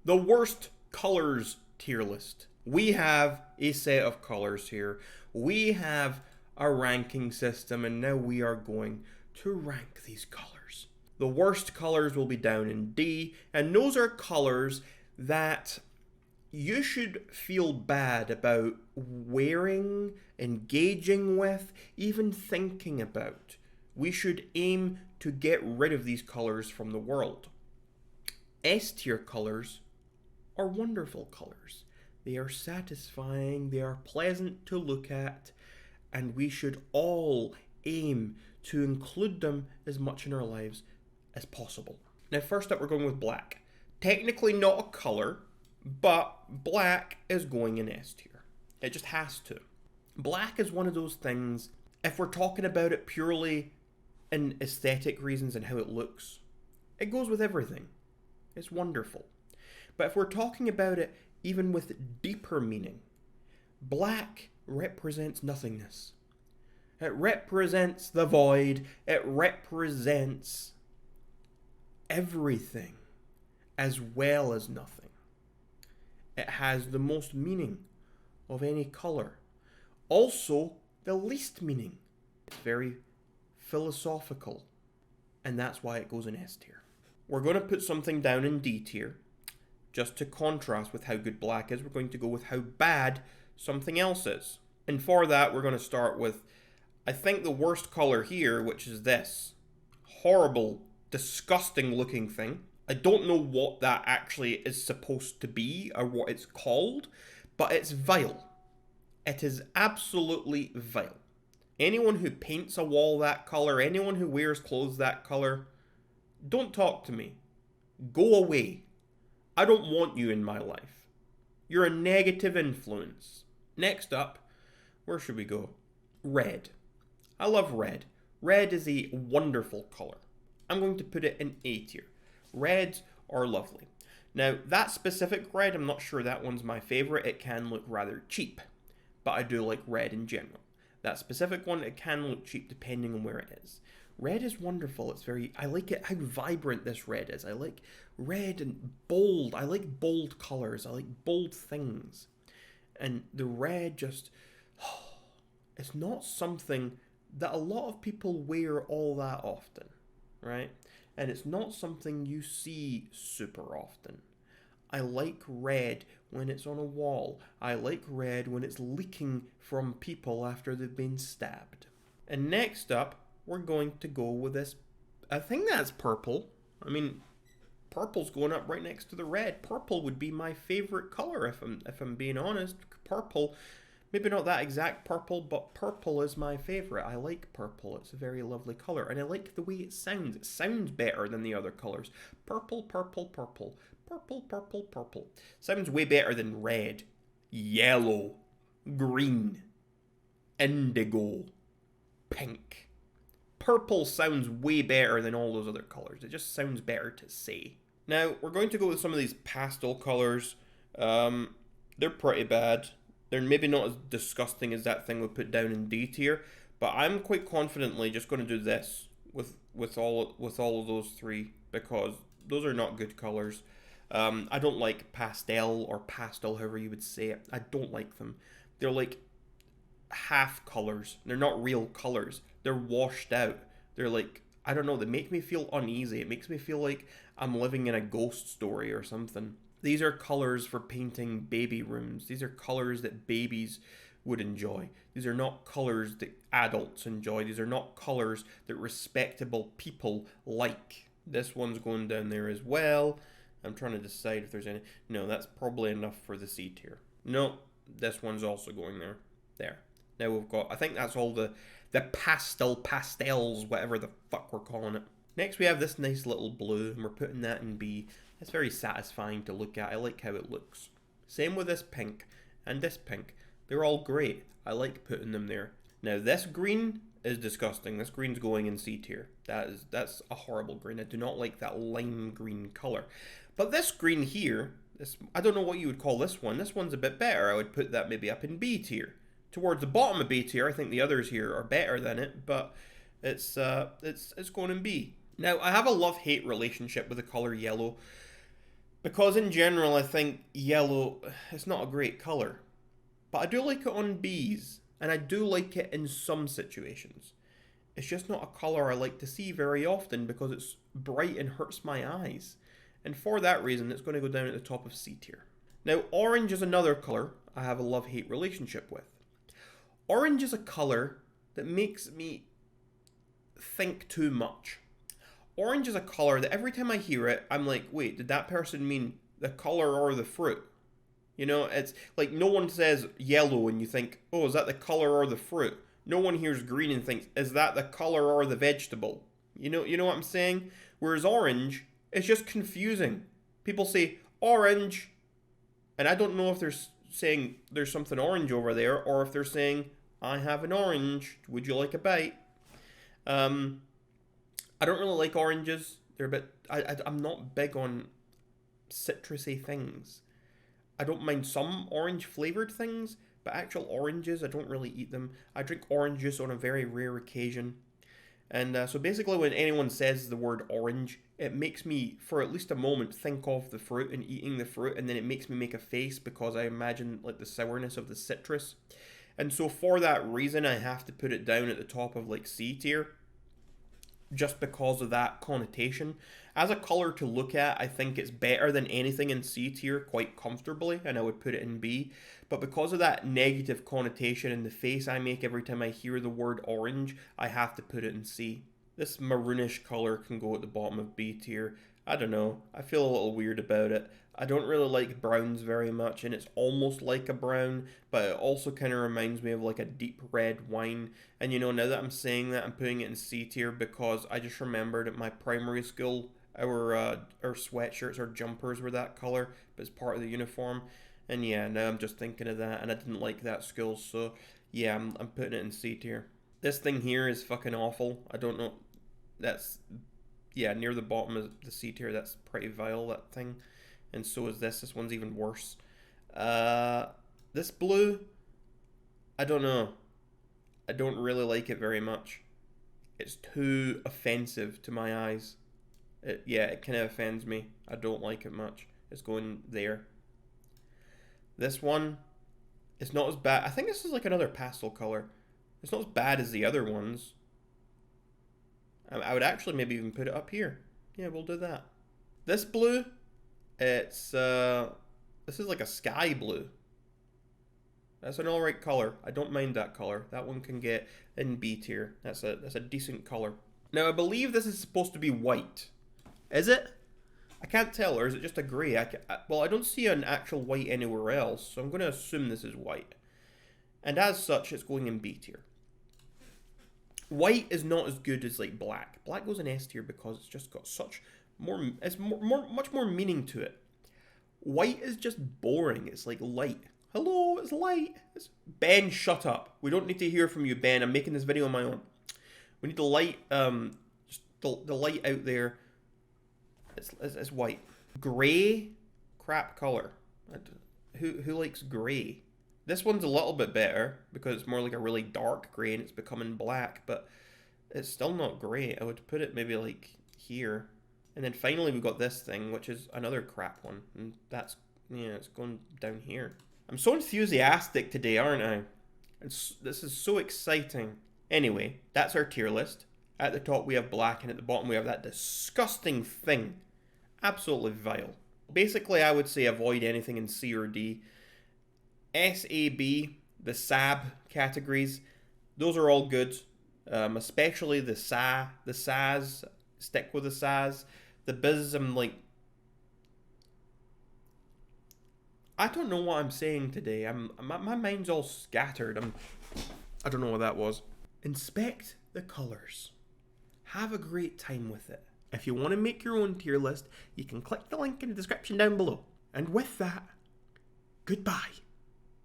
The worst colors tier list. We have a set of colors here. We have a ranking system, and now we are going to rank these colors. The worst colors will be down in D, and those are colors that you should feel bad about wearing, engaging with, even thinking about. We should aim to get rid of these colors from the world. S tier colors are wonderful colors. They are satisfying, they are pleasant to look at, and we should all aim to include them as much in our lives as possible. Now, first up, we're going with black. Technically not a color, but black is going in S tier. It just has to. Black is one of those things, if we're talking about it purely in aesthetic reasons and how it looks, it goes with everything. It's wonderful. But if we're talking about it even with deeper meaning, black represents nothingness. It represents the void. It represents everything as well as nothing. It has the most meaning of any color. Also, the least meaning. It's very philosophical, and that's why it goes in S tier. We're going to put something down in D tier, just to contrast with how good black is. We're going to go with how bad something else is. And for that, we're going to start with, I think, the worst color here, which is this horrible, disgusting looking thing. I don't know what that actually is supposed to be or what it's called, but it's vile. It is absolutely vile. Anyone who paints a wall that color, anyone who wears clothes that color, don't talk to me. Go away. I don't want you in my life. You're a negative influence. Next up, where should we go? Red. I love red. Red is a wonderful color. I'm going to put it in A tier. Reds are lovely. Now, that specific red, I'm not sure that one's my favorite. It can look rather cheap, but I do like red in general. That specific one, it can look cheap depending on where it is. Red is wonderful. I like it, how vibrant this red is. I like red and bold. I like bold colors. I like bold things. And the red just, it's not something that a lot of people wear all that often, right? And it's not something you see super often. I like red when it's on a wall. I like red when it's leaking from people after they've been stabbed. And next up, we're going to go with this. I think that's purple. I mean, purple's going up right next to the red. Purple would be my favorite color if I'm being honest. Purple, maybe not that exact purple, but purple is my favorite. I like purple. It's a very lovely color, and I like the way it sounds. It sounds better than the other colors. Purple, purple, purple. Purple, purple, purple. Sounds way better than red, yellow, green, indigo, pink. Purple sounds way better than all those other colors. It just sounds better to say. Now, we're going to go with some of these pastel colors. They're pretty bad. They're maybe not as disgusting as that thing we put down in D tier, but I'm quite confidently just going to do this with all of those three, because those are not good colors. I don't like pastel or pastel, however you would say it. I don't like them. They're like half colors. They're not real colors. They're washed out. They're like, I don't know, they make me feel uneasy. It makes me feel like I'm living in a ghost story or something. These are colors for painting baby rooms. These are colors that babies would enjoy. These are not colors that adults enjoy. These are not colors that respectable people like. This one's going down there as well. I'm trying to decide if there's any. No, that's probably enough for the C tier. No, this one's also going there. There. Now we've got, I think that's all the pastels, whatever the fuck we're calling it. Next we have this nice little blue, and we're putting that in B. It's very satisfying to look at. I like how it looks. Same with this pink and this pink. They're all great. I like putting them there. Now this green is disgusting. This green's going in C tier. That's a horrible green. I do not like that lime green color. But this green here, I don't know what you would call this one. This one's a bit better. I would put that maybe up in B tier. Towards the bottom of B tier, I think the others here are better than it, but it's going in B. Now, I have a love-hate relationship with the color yellow. Because in general, I think yellow is not a great colour. But I do like it on bees, and I do like it in some situations. It's just not a colour I like to see very often because it's bright and hurts my eyes. And for that reason, it's going to go down at the top of C tier. Now, orange is another colour I have a love-hate relationship with. Orange is a colour that makes me think too much. Orange is a colour that every time I hear it, I'm like, wait, did that person mean the colour or the fruit? You know, it's like no one says yellow and you think, oh, is that the colour or the fruit? No one hears green and thinks, is that the colour or the vegetable? You know what I'm saying? Whereas orange, it's just confusing. People say orange, and I don't know if they're saying there's something orange over there, or if they're saying, I have an orange, would you like a bite? I don't really like oranges. They're a bit, I'm not big on citrusy things. I don't mind some orange flavoured things, but actual oranges, I don't really eat them. I drink orange juice on a very rare occasion. And so basically when anyone says the word orange, it makes me, for at least a moment, think of the fruit and eating the fruit, and then it makes me make a face because I imagine like the sourness of the citrus. And so for that reason, I have to put it down at the top of like C tier, just because of that connotation. As a colour to look at, I think it's better than anything in C tier quite comfortably, and I would put it in B. But because of that negative connotation in the face I make every time I hear the word orange, I have to put it in C. This maroonish colour can go at the bottom of B tier. I don't know, I feel a little weird about it. I don't really like browns very much, and it's almost like a brown, but it also kind of reminds me of like a deep red wine. And you know, now that I'm saying that, I'm putting it in C tier because I just remembered at my primary school, our sweatshirts or jumpers were that color, but it's part of the uniform. And yeah, now I'm just thinking of that, and I didn't like that school, so yeah, I'm putting it in C tier. This thing here is fucking awful. I don't know. That's, yeah, near the bottom of the C tier. That's pretty vile, that thing. And so is this. This one's even worse. This blue, I don't know. I don't really like it very much. It's too offensive to my eyes. It kind of offends me. I don't like it much. It's going there. This one, it's not as bad. I think this is like another pastel color. It's not as bad as the other ones. I would actually maybe even put it up here. Yeah, we'll do that. This blue, it's this is like a sky blue. That's an alright color. I don't mind that color. That one can get in B tier. That's a decent color. Now I believe this is supposed to be white. Is it? I can't tell, or is it just a grey? Well, I don't see an actual white anywhere else, so I'm going to assume this is white. And as such, it's going in B tier. White is not as good as like black. Black goes in S tier because it's just got such much more meaning to it. White is just boring. It's like light. Hello, it's light. Ben, shut up. We don't need to hear from you, Ben. I'm making this video on my own. We need the light, just the light out there. It's white. Grey, crap color. Who likes grey? This one's a little bit better because it's more like a really dark grey and it's becoming black, but it's still not great. I would put it maybe like here. And then finally we got this thing, which is another crap one. And that's, yeah, it's going down here. I'm so enthusiastic today, aren't I? This is so exciting. Anyway, that's our tier list. At the top we have black, and at the bottom we have that disgusting thing. Absolutely vile. Basically, I would say avoid anything in C or D. S, A, B, the SAB categories, those are all good. Especially the SAS, stick with the SAS. The Biz, I'm like, I don't know what I'm saying today. My mind's all scattered. I don't know what that was. Inspect the colors. Have a great time with it. If you want to make your own tier list, you can click the link in the description down below. And with that, goodbye.